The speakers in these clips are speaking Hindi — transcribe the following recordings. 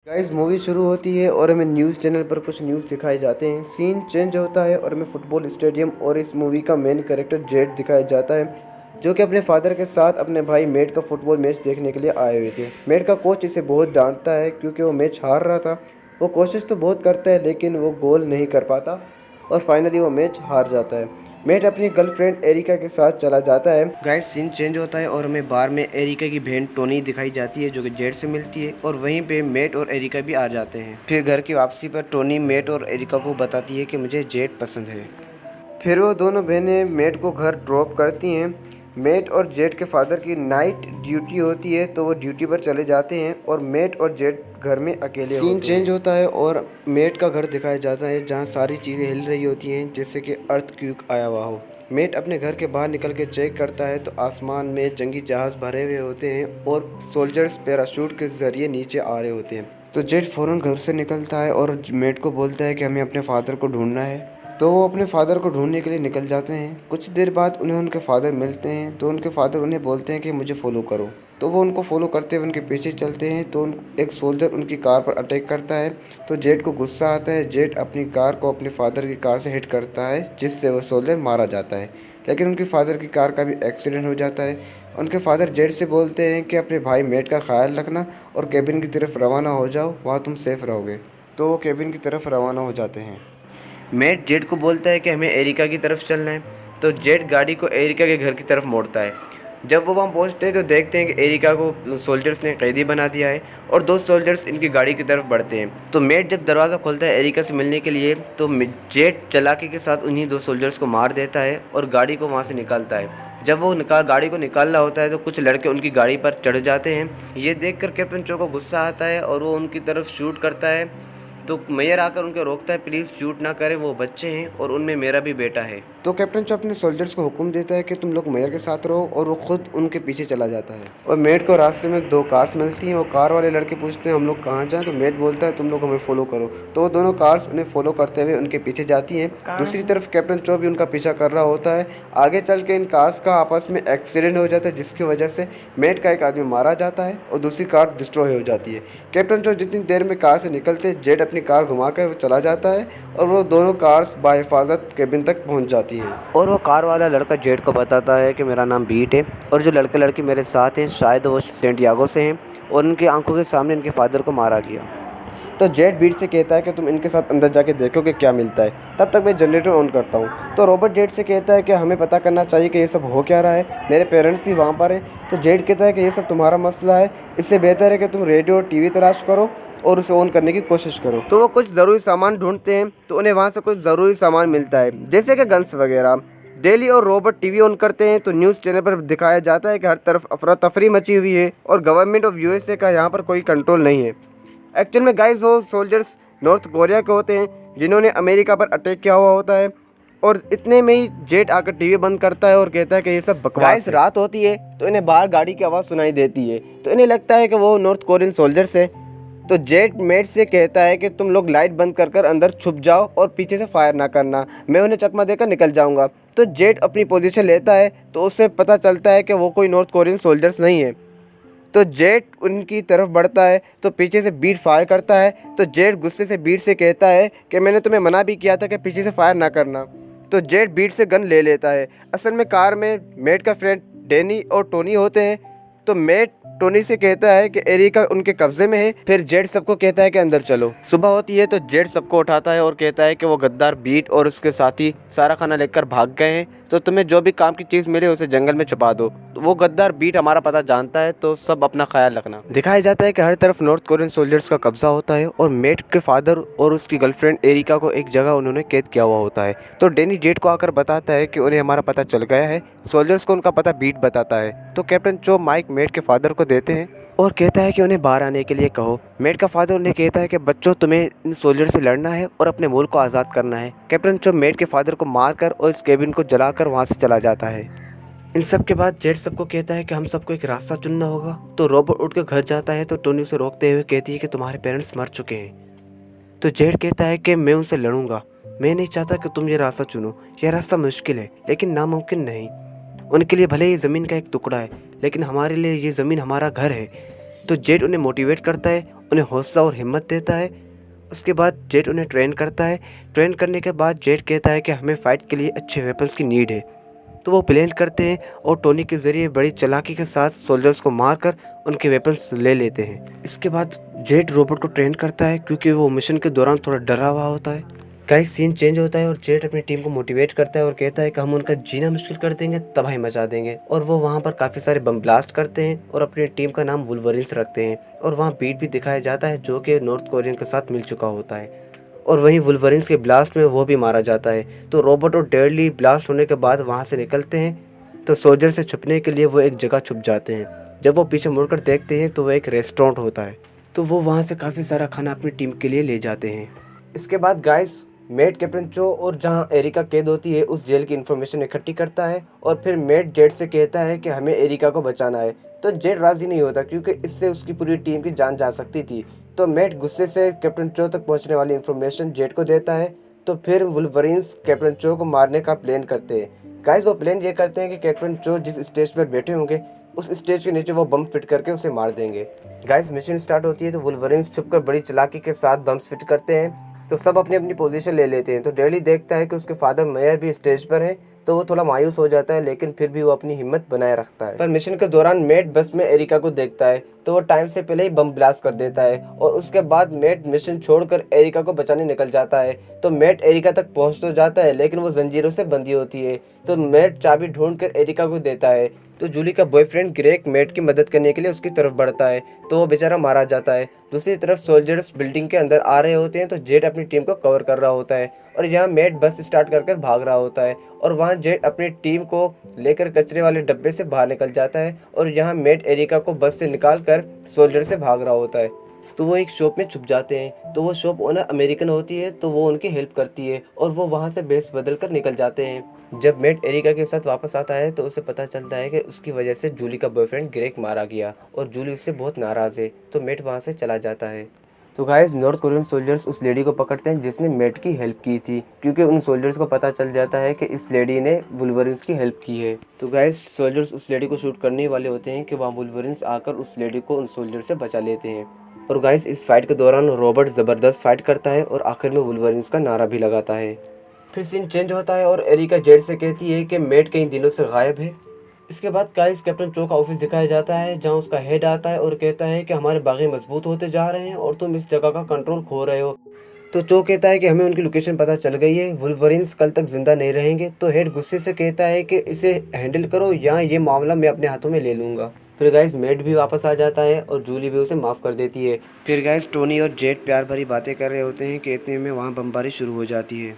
गाइस मूवी शुरू होती है और हमें न्यूज़ चैनल पर कुछ न्यूज़ दिखाए जाते हैं। सीन चेंज होता है और हमें फुटबॉल स्टेडियम और इस मूवी का मेन कैरेक्टर जेड दिखाया जाता है, जो कि अपने फादर के साथ अपने भाई मेट का फुटबॉल मैच देखने के लिए आए हुए थे। मेट का कोच इसे बहुत डांटता है क्योंकि वो मैच हार रहा था। वो कोशिश तो बहुत करता है लेकिन वो गोल नहीं कर पाता और फाइनली वो मैच हार जाता है। मेट अपनी गर्लफ्रेंड एरिका के साथ चला जाता है। गाइस सीन चेंज होता है और हमें बार में एरिका की बहन टोनी दिखाई जाती है, जो कि जेड से मिलती है और वहीं पे मेट और एरिका भी आ जाते हैं। फिर घर की वापसी पर टोनी मेट और एरिका को बताती है कि मुझे जेड पसंद है। फिर वो दोनों बहनें मेट को घर ड्रॉप करती हैं। मेट और जेड के फादर की नाइट ड्यूटी होती है तो वो ड्यूटी पर चले जाते हैं और मेट और जेड घर में अकेले होते हैं। सीन चेंज होता है और मेट का घर दिखाया जाता है जहाँ सारी चीज़ें हिल रही होती हैं जैसे कि अर्थक्वेक आया हुआ हो। मेट अपने घर के बाहर निकल के चेक करता है तो आसमान में जंगी जहाज़ भरे हुए होते हैं और सोल्जर्स पैराशूट के ज़रिए नीचे आ रहे होते हैं। तो जेड फ़ौरन घर से निकलता है और मेट को बोलता है कि हमें अपने फादर को ढूंढना है। तो वो अपने फादर को ढूंढने के लिए निकल जाते हैं। कुछ देर बाद उन्हें उनके फादर मिलते हैं तो उनके फादर उन्हें बोलते हैं कि मुझे फॉलो करो। तो वो उनको फॉलो करते हुए उनके पीछे चलते हैं तो एक सोल्जर उनकी कार पर अटैक करता है। तो जेड को गुस्सा आता है। जेड अपनी कार को अपने फादर की कार से हिट करता है जिससे वो सोल्जर मारा जाता है, लेकिन उनके फादर की कार का भी एक्सीडेंट हो जाता है। उनके फादर जेड से बोलते हैं कि अपने भाई मेट का ख्याल रखना और केबिन की तरफ रवाना हो जाओ, वहाँ तुम सेफ रहोगे। तो वो केबिन की तरफ रवाना हो जाते हैं। मेट जेड को बोलता है कि हमें एरिका की तरफ चलना है। तो जेड गाड़ी को एरिका के घर की तरफ मोड़ता है। जब वो वहाँ पहुँचते हैं तो देखते हैं कि एरिका को सोल्जर्स ने कैदी बना दिया है और दो सोल्जर्स इनकी गाड़ी की तरफ बढ़ते हैं। तो मेट जब दरवाज़ा खोलता है एरिका से मिलने के लिए तो जेड चालाकी के साथ उन्हीं दो सोल्जर्स को मार देता है और गाड़ी को वहाँ से निकालता है। जब वो गाड़ी को निकाल रहा होता है तो कुछ लड़के उनकी गाड़ी पर चढ़ जाते हैं। ये देखकर कैप्टन चो को गुस्सा आता है और वो उनकी तरफ शूट करता है। तो मेयर आकर उनको रोकता है, प्लीज़ शूट ना करें, वो बच्चे हैं और उनमें मेरा भी बेटा है। तो कैप्टन चो अपने सोल्जर्स को हुक्म देता है कि तुम लोग मेयर के साथ रहो और वो खुद उनके पीछे चला जाता है। और मेट को रास्ते में दो कार्स मिलती हैं। वो कार वाले लड़के पूछते हैं हम लोग कहाँ जाएं, तो मेट बोलता है तुम लोग हमें फॉलो करो। तो वो दोनों कार्स उन्हें फॉलो करते हुए उनके पीछे जाती हैं। दूसरी तरफ कैप्टन चो भी उनका पीछा कर रहा होता है। आगे चल के इन कार्स का आपस में एक्सीडेंट हो जाता है जिसकी वजह से मेट का एक आदमी मारा जाता है और दूसरी कार डिस्ट्रॉय हो जाती है। कैप्टन चो जितनी देर में कार से निकलते जेड अपनी कार घुमा कर चला जाता है और वो दोनों कार्स बाहिफाजत केबिन तक पहुंच जाती हैं। और वो कार वाला लड़का जेड को बताता है कि मेरा नाम बीट है और जो लड़के लड़की मेरे साथ हैं शायद वो सेंटियागो से हैं और उनकी आंखों के सामने इनके फादर को मारा गया। तो जेड बीट से कहता है कि तुम इनके साथ अंदर जाके देखो कि क्या मिलता है, तब तक मैं जनरेटर ऑन करता हूँ। तो रॉबर्ट जेड से कहता है कि हमें पता करना चाहिए कि ये सब हो क्या रहा है, मेरे पेरेंट्स भी वहाँ पर हैं। तो जेड कहता है कि ये सब तुम्हारा मसला है, इससे बेहतर है कि तुम रेडियो और टीवी तलाश करो और उसे ऑन करने की कोशिश करो। तो वो कुछ ज़रूरी सामान ढूंढते हैं तो उन्हें वहाँ से कुछ ज़रूरी सामान मिलता है जैसे कि गन्स वगैरह। डेली और रॉबर्ट टीवी ऑन करते हैं तो न्यूज़ चैनल पर दिखाया जाता है कि हर तरफ अफरा तफरी मची हुई है और गवर्नमेंट ऑफ यूएसए का यहाँ पर कोई कंट्रोल नहीं है। एक्चुअल में गाइस वो सोल्जर्स नॉर्थ कोरिया के होते हैं जिन्होंने अमेरिका पर अटैक किया हुआ होता है। और इतने में ही जेट आकर टीवी बंद करता है और कहता है कि ये सब बकवास है। रात होती है तो इन्हें बाहर गाड़ी की आवाज़ सुनाई देती है तो इन्हें लगता है कि वो नॉर्थ कोरियन सोल्जर्स है। तो जेट मेट से कहता है कि तुम लोग लाइट बंद कर अंदर छुप जाओ और पीछे से फायर ना करना, मैं उन्हें चकमा देकर निकल जाऊंगा। तो जेट अपनी पोजीशन लेता है तो उससे पता चलता है कि वो कोई नॉर्थ कोरियन सोल्जर्स नहीं है। तो जेट उनकी तरफ बढ़ता है तो पीछे से बीट फायर करता है। तो जेट गुस्से से बीट से कहता है कि मैंने तुम्हें मना भी किया था कि पीछे से फायर ना करना। तो जेट बीट से गन ले लेता है। असल में कार में मेट का फ्रेंड डैनी और टोनी होते हैं। तो मेट टोनी से कहता है कि एरिका उनके कब्जे में है। फिर जेड सबको कहता है कि अंदर चलो। सुबह होती है तो जेड सबको उठाता है और कहता है कि वो गद्दार बीट और उसके साथी सारा खाना लेकर भाग गए हैं, तो तुम्हें जो भी काम की चीज़ मिले उसे जंगल में छुपा दो। तो वो गद्दार बीट हमारा पता जानता है तो सब अपना ख्याल रखना। दिखाया जाता है कि हर तरफ नॉर्थ कोरियन सोल्जर्स का कब्जा होता है और मेट के फादर और उसकी गर्लफ्रेंड एरिका को एक जगह उन्होंने कैद किया हुआ होता है। तो डैनी जेड को आकर बताता है कि उन्हें हमारा पता चल गया है। सोल्जर्स को उनका पता बीट बताता है। तो कैप्टन चो माइक मेट के फादर को देते हैं और कहता है कि उन्हें बाहर आने के लिए कहो। मेट का फादर उन्हें कहता है कि बच्चों तुम्हें इन सोल्जर से लड़ना है और अपने मुल्क को आज़ाद करना है। कैप्टन चो मेट के फादर को मारकर और इस केबिन को जलाकर वहाँ से चला जाता है। इन सब के बाद जेड सबको कहता है कि हम सबको एक रास्ता चुनना होगा। तो रॉबर्ट उठ कर घर जाता है तो टोनी उसे रोकते हुए कहती है कि तुम्हारे पेरेंट्स मर चुके हैं। तो जेड कहता है कि मैं उनसे लड़ूंगा, मैं नहीं चाहता कि तुम ये रास्ता चुनो, यह रास्ता मुश्किल है लेकिन नामुमकिन नहीं। उनके लिए भले ही ज़मीन का एक टुकड़ा है लेकिन हमारे लिए ये ज़मीन हमारा घर है। तो जेड उन्हें मोटिवेट करता है उन्हें हौसला और हिम्मत देता है। उसके बाद जेट उन्हें ट्रेन करता है। ट्रेन करने के बाद जेट कहता है कि हमें फ़ाइट के लिए अच्छे वेपन्स की नीड है। तो वो प्लान करते हैं और टोनी के ज़रिए बड़ी चालाकी के साथ सोल्जर्स को मारकर उनके वेपन्स ले लेते हैं। इसके बाद जेट रोबोट को ट्रेन करता है क्योंकि वो मिशन के दौरान थोड़ा डरा हुआ होता है। गाइस सीन चेंज होता है और जेट अपनी टीम को मोटिवेट करता है और कहता है कि हम उनका जीना मुश्किल कर देंगे, तबाही मचा देंगे। और वो वहाँ पर काफ़ी सारे बम ब्लास्ट करते हैं और अपनी टीम का नाम वुल्वरिन्स रखते हैं। और वहाँ बीट भी दिखाया जाता है जो कि नॉर्थ कोरियन के साथ मिल चुका होता है। और वहीं वुल्वरिन्स के ब्लास्ट में वो भी मारा जाता है। तो रोबोट और डेडली ब्लास्ट होने के बाद वहाँ से निकलते हैं। तो सोल्जर से छुपने के लिए वो एक जगह छुप जाते हैं। जब वो पीछे मुड़कर देखते हैं तो वो एक रेस्टोरेंट होता है। तो वो वहाँ से काफ़ी सारा खाना अपनी टीम के लिए ले जाते हैं। इसके बाद गाइस मेट कैप्टन चो और जहाँ एरिका कैद होती है उस जेल की इन्फॉर्मेशन इकट्ठी करता है और फिर मेट जेट से कहता है कि हमें एरिका को बचाना है। तो जेट राज़ी नहीं होता क्योंकि इससे उसकी पूरी टीम की जान जा सकती थी। तो मेट गुस्से से कैप्टन चो तक पहुंचने वाली इन्फॉर्मेशन जेट को देता है। तो फिर वुल्वरिन्स कैप्टन चो को मारने का प्लान करते हैं। गाइस वो प्लान ये करते हैं कि कैप्टन चो जिस स्टेज पर बैठे होंगे उस स्टेज के नीचे वो बम फिट करके उसे मार देंगे। गाइस मिशन स्टार्ट होती है तो वुल्वरिन्स छुपकर बड़ी चालाकी के साथ बम्स फिट करते हैं। तो सब अपनी अपनी पोजीशन ले लेते हैं। तो डेली देखता है कि उसके फादर मेयर भी स्टेज पर हैं। तो वो थोड़ा मायूस हो जाता है लेकिन फिर भी वो अपनी हिम्मत बनाए रखता है। पर मिशन के दौरान मेट बस में एरिका को देखता है तो वो टाइम से पहले ही बम ब्लास्ट कर देता है और उसके बाद मेट मिशन छोड़कर एरिका को बचाने निकल जाता है। तो मेट एरिका तक पहुंच तो जाता है लेकिन वो जंजीरों से बंधी होती है। तो मेट चाबी ढूंढकर एरिका को देता है। तो जूली का बॉयफ्रेंड ग्रेग मेट की मदद करने के लिए उसकी तरफ बढ़ता है तो वो बेचारा मारा जाता है। दूसरी तरफ सोल्जर्स बिल्डिंग के अंदर आ रहे होते हैं तो जेट अपनी टीम को कवर कर रहा होता है और यहाँ मेट बस स्टार्ट कर भाग रहा होता है और वहाँ जेट अपनी टीम को लेकर कचरे वाले डब्बे से बाहर निकल जाता है और यहाँ मेट एरिका को बस से निकाल कर सोल्जर से भाग रहा होता है। तो वो एक शॉप में छुप जाते हैं। तो वो शॉप ओनर अमेरिकन होती है तो वो उनकी हेल्प करती है और वो वहाँ से बेस बदल कर निकल जाते हैं। जब मेट एरिका के साथ वापस आता है तो उसे पता चलता है कि उसकी वजह से जूली का बॉयफ्रेंड ग्रेग मारा गया और जूली उससे बहुत नाराज़ है। तो मेट वहाँ से चला जाता है। तो गाइस नॉर्थ कोरियन सोल्जर्स उस लेडी को पकड़ते हैं जिसने मेट की हेल्प की थी क्योंकि उन सोल्जर्स को पता चल जाता है कि इस लेडी ने वुल्वरिन्स की हेल्प की है। तो गाइस सोल्जर्स उस लेडी को शूट करने वाले होते हैं कि वहाँ वुल्वरिन्स आकर उस लेडी को उन सोल्जर से बचा लेते हैं। और गाइस इस फाइट के दौरान रॉबर्ट ज़बरदस्त फाइट करता है और आखिर में वुल्वरिन्स का नारा भी लगाता है। फिर सीन चेंज होता है और एरिका जेट से कहती है कि मेट कई दिनों से गायब है। इसके बाद गाइस कैप्टन चो का ऑफिस दिखाया जाता है जहां उसका हेड आता है और कहता है कि हमारे बागी मजबूत होते जा रहे हैं और तुम इस जगह का कंट्रोल खो रहे हो। तो चो कहता है कि हमें उनकी लोकेशन पता चल गई है, वुल्वरिन्स कल तक जिंदा नहीं रहेंगे। तो हेड गुस्से से कहता है कि इसे हैंडल करो या ये मामला मैं अपने हाथों में ले लूँगा। फिर गाइस मेट भी वापस आ जाता है और जूली भी उसे माफ़ कर देती है। फिर गाइस टोनी और जेट प्यार भरी बातें कर रहे होते हैं कि इतने में वहाँ बमबारी शुरू हो जाती है।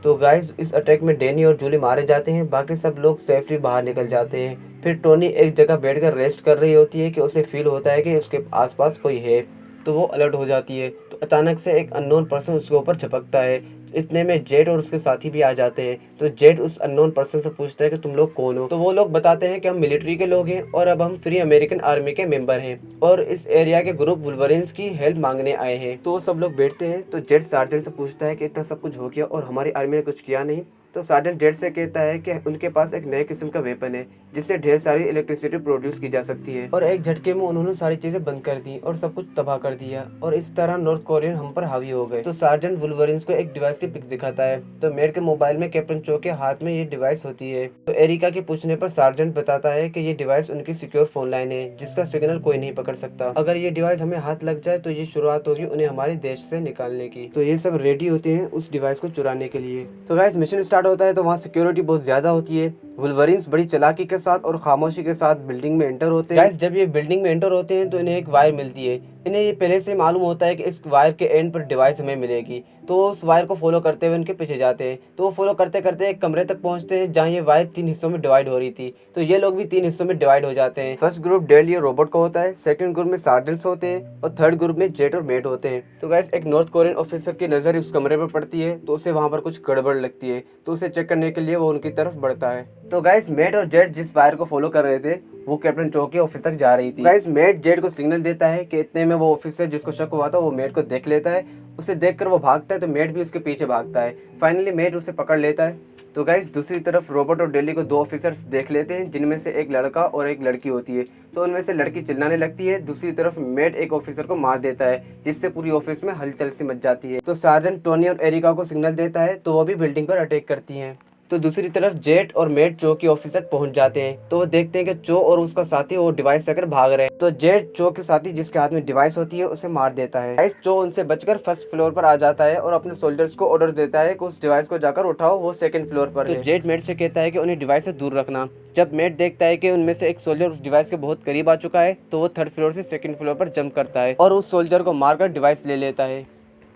तो गाइस इस अटैक में डैनी और जूली मारे जाते हैं, बाकी सब लोग सेफली बाहर निकल जाते हैं। फिर टोनी एक जगह बैठकर रेस्ट कर रही होती है कि उसे फील होता है कि उसके आसपास कोई है। तो वो अलर्ट हो जाती है तो अचानक से एक अननोन पर्सन उसके ऊपर झपकता है। इतने में जेट और उसके साथी भी आ जाते हैं। तो जेट उस अननोन पर्सन से पूछता है कि तुम लोग कौन हो। तो वो लोग बताते हैं कि हम मिलिट्री के लोग हैं और अब हम फ्री अमेरिकन आर्मी के मेंबर हैं और इस एरिया के ग्रुप वुल्वरिन्स की हेल्प मांगने आए हैं। तो वो सब लोग बैठते हैं। तो जेट सार्जेंट से पूछता है कि इतना सब कुछ हो गया और हमारी आर्मी ने कुछ किया नहीं। तो सार्जेंट जेट से कहता है कि उनके पास एक नए किस्म का वेपन है जिससे ढेर सारी इलेक्ट्रिसिटी प्रोड्यूस की जा सकती है और एक झटके में उन्होंने सारी चीजें बंद कर दी और सब कुछ तबाह कर दिया और इस तरह नॉर्थ कोरियन हम पर हावी हो गए। तो सार्जेंट वुल्वरिन्स को एक डिवाइस की पिक दिखाता है। तो मेट के मोबाइल में कैप्टन चो के हाथ में ये डिवाइस होती है। तो एरिका के पूछने पर सार्जेंट बताता है कि ये डिवाइस उनकी सिक्योर फोन लाइन है जिसका सिग्नल कोई नहीं पकड़ सकता। अगर ये डिवाइस हमें हाथ लग जाए तो ये शुरुआत होगी उन्हें हमारे देश से निकालने की। तो ये सब रेडी होते हैं उस डिवाइस को चुराने के लिए। तो गाइस मिशन स्टार्ट होता है तो वहाँ सिक्योरिटी बहुत ज्यादा होती है। वुल्वरिन्स बड़ी चालाकी के साथ और खामोशी के साथ बिल्डिंग में एंटर होते हैं। गाइस जब ये बिल्डिंग में एंटर होते हैं तो इन्हें एक वायर मिलती है। इन्हें ये पहले से मालूम होता है कि इस वायर के एंड पर डिवाइस हमें मिलेगी। तो उस वायर को फॉलो करते हुए उनके पीछे जाते हैं। तो वो फॉलो करते करते एक कमरे तक पहुंचते हैं जहाँ ये वायर 3 हिस्सों में डिवाइड हो रही थी। तो ये लोग भी 3 हिस्सों में डिवाइड हो जाते हैं। फर्स्ट ग्रुप डेल ये रोबोट का होता है, सेकंड ग्रुप में सार्जेंट्स होते हैं और थर्ड ग्रुप में जेट और मेट होते हैं। तो गाइस एक नॉर्थ कोरियन ऑफिसर की नज़र उस कमरे पर पड़ती है तो उसे वहाँ पर कुछ गड़बड़ लगती है। तो उसे चेक करने के लिए वो उनकी तरफ बढ़ता है। तो गाइस मेट और जेट जिस वायर को फॉलो कर रहे थे वो कैप्टन चो के ऑफिस तक जा रही थी। गाइस मेट जेट को सिग्नल देता है कि इतने में वो ऑफिसर जिसको शक हुआ था वो मेट को देख लेता है। उसे देखकर वो भागता है तो मेट भी उसके पीछे भागता है। फाइनली मेट उसे पकड़ लेता है। तो गाइस दूसरी तरफ रॉबर्ट और डेली को दो ऑफिसर्स देख लेते हैं, जिनमें से एक लड़का और एक लड़की होती है। तो उनमें से लड़की चिल्लाने लगती है, दूसरी तरफ मेट एक ऑफिसर को मार देता है, जिससे पूरी ऑफिस में हलचल सी मच जाती है। तो सार्जेंट टोनी और एरिका को सिग्नल देता है, तो वो भी बिल्डिंग पर अटैक करती हैं। तो दूसरी तरफ जेट और मेट चो की ऑफिस तक पहुंच जाते हैं। तो वो देखते हैं कि चो और उसका साथी वो डिवाइस लेकर भाग रहे हैं। तो जेट चो के साथी जिसके हाथ में डिवाइस होती है उसे मार देता है। गाइस चो उनसे बचकर फर्स्ट फ्लोर पर आ जाता है और अपने सोल्जर्स को ऑर्डर देता है कि उस डिवाइस को जाकर उठाओ, वो सेकंड फ्लोर पर है। तो जेट मेट से कहता है कि उन्हें डिवाइस से दूर रखना। जब मेट देखता है कि उनमें से एक सोल्जर उस डिवाइस के बहुत करीब आ चुका है, तो वो थर्ड फ्लोर से सेकंड फ्लोर पर जंप करता है और उस सोल्जर को मारकर डिवाइस ले लेता है।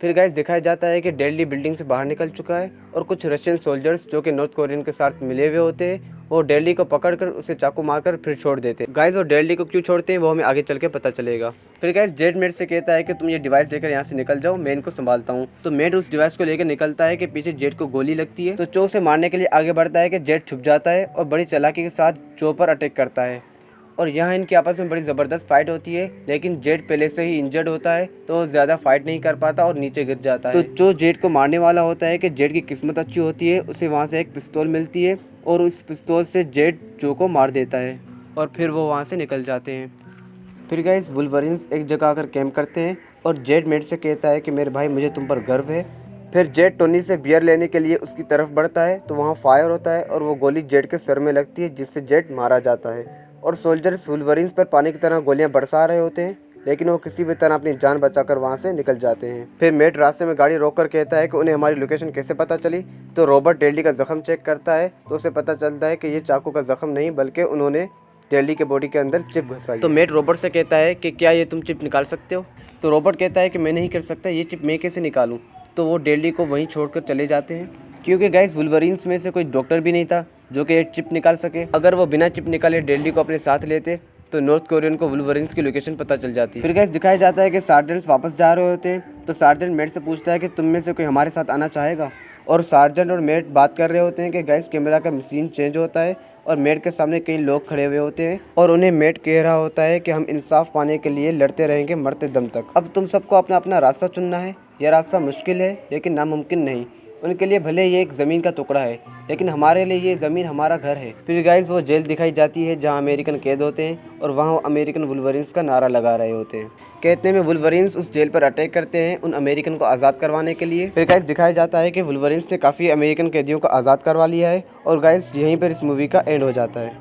फिर गाइस दिखाया जाता है कि डेली बिल्डिंग से बाहर निकल चुका है और कुछ रशियन सोल्जर्स जो कि नॉर्थ कोरियन के साथ मिले हुए होते हैं, वो डेली को पकड़कर उसे चाकू मारकर फिर छोड़ देते हैं। गाइस और डेली को क्यों छोड़ते हैं वो हमें आगे चल के पता चलेगा। फिर गाइस जेट मेट से कहता है कि तुम ये डिवाइस लेकर यहाँ से निकल जाओ, मैं इनको संभालता हूँ। तो मेट उस डिवाइस को लेकर निकलता है कि पीछे जेट को गोली लगती है। तो चो से मारने के लिए आगे बढ़ता है कि जेट छुप जाता है और बड़ी चालाकी के साथ चो पर अटैक करता है और यहाँ इनकी आपस में बड़ी ज़बरदस्त फाइट होती है। लेकिन जेट पहले से ही इंजर्ड होता है, तो वो ज़्यादा फाइट नहीं कर पाता और नीचे गिर जाता है। तो जो जेट को मारने वाला होता है कि जेट की किस्मत अच्छी होती है, उसे वहाँ से एक पिस्तौल मिलती है और उस पिस्तौल से जेट जो को मार देता है और फिर वो वहाँ से निकल जाते हैं। फिर गाइस वुल्वरिन्स एक जगह आकर कैंप करते हैं और जेट मेट से कहता है कि मेरे भाई मुझे तुम पर गर्व है। फिर जेट टोनी से बियर लेने के लिए उसकी तरफ बढ़ता है, तो वहाँ फायर होता है और वो गोली जेट के सर में लगती है, जिससे जेट मारा जाता है और सोल्जर्स वुल्वरिन्स पर पानी की तरह गोलियां बरसा रहे होते हैं, लेकिन वो किसी भी तरह अपनी जान बचाकर वहां से निकल जाते हैं। फिर मेट रास्ते में गाड़ी रोककर कहता है कि उन्हें हमारी लोकेशन कैसे पता चली। तो रॉबर्ट डेली का जख्म चेक करता है, तो उसे पता चलता है कि ये चाकू का जख्म नहीं बल्कि उन्होंने डेली के बॉडी के अंदर चिप घुसाई। तो मेट रॉबर्ट से कहता है कि क्या ये तुम चिप निकाल सकते हो। तो रॉबर्ट कहता है कि मैं नहीं कर सकता, ये चिप मैं कैसे निकालूँ। तो वो डेली को वहीं छोड़कर चले जाते हैं, क्योंकि गाइस वुल्वरिन्स में से कोई डॉक्टर भी नहीं था जो कि एक चिप निकाल सके। अगर वो बिना चिप निकाले डेली को अपने साथ लेते तो नॉर्थ कोरियन को वुल्वरिन्स की लोकेशन पता चल जाती। फिर गाइस दिखाया जाता है कि सार्जेंट्स वापस जा रहे होते हैं। तो सार्जेंट मेट से पूछता है कि तुम में से कोई हमारे साथ आना चाहेगा। और सार्जेंट और मेट बात कर रहे होते हैं कि गाइस कैमरा का मशीन चेंज होता है और मेट के सामने कई लोग खड़े हुए होते हैं और उन्हें मेट कह रहा होता है कि हम इंसाफ पाने के लिए लड़ते रहेंगे मरते दम तक। अब तुम सबको अपना अपना रास्ता चुनना है। यह रास्ता मुश्किल है लेकिन नामुमकिन नहीं। उनके लिए भले ये एक ज़मीन का टुकड़ा है, लेकिन हमारे लिए ये ज़मीन हमारा घर है। फिर गाइस वो जेल दिखाई जाती है जहाँ अमेरिकन कैद होते हैं और वहाँ अमेरिकन वुल्वरिन्स का नारा लगा रहे होते हैं। कहते हैं वुल्वरिन्स उस जेल पर अटैक करते हैं उन अमेरिकन को आज़ाद करवाने के लिए। फिर गाइस दिखाया जाता है कि वुल्वरिन्स ने काफ़ी अमेरिकन कैदियों को आज़ाद करवा लिया है और गाइस यहीं पर इस मूवी का एंड हो जाता है।